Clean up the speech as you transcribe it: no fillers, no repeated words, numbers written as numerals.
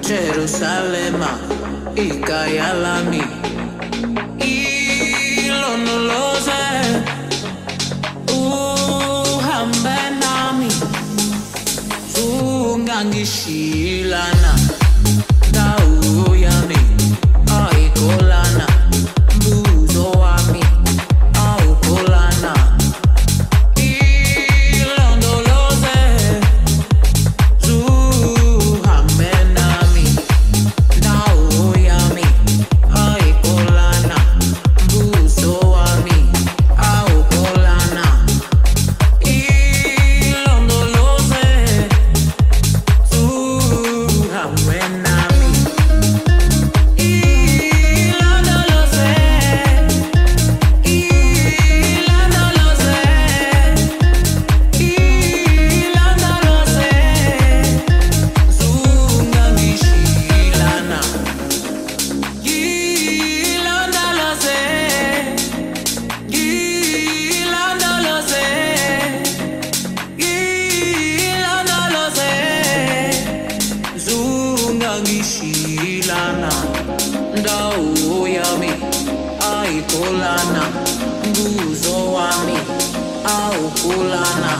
Jerusalema ikayalami ilonoloze uhambe nami zungangishilana dawo yami ayikholana buzo wami awukholana ilondoloze zuhambe nami dawo yami ayikholana buzo wami awukholana ilondoloze zuhambe nami ilondoloze ilondoloze ilondoloze zungangishilana ilondoloze ilondoloze ilondoloze zungangishilana ndawo yami ayikholana buzo wami awukholana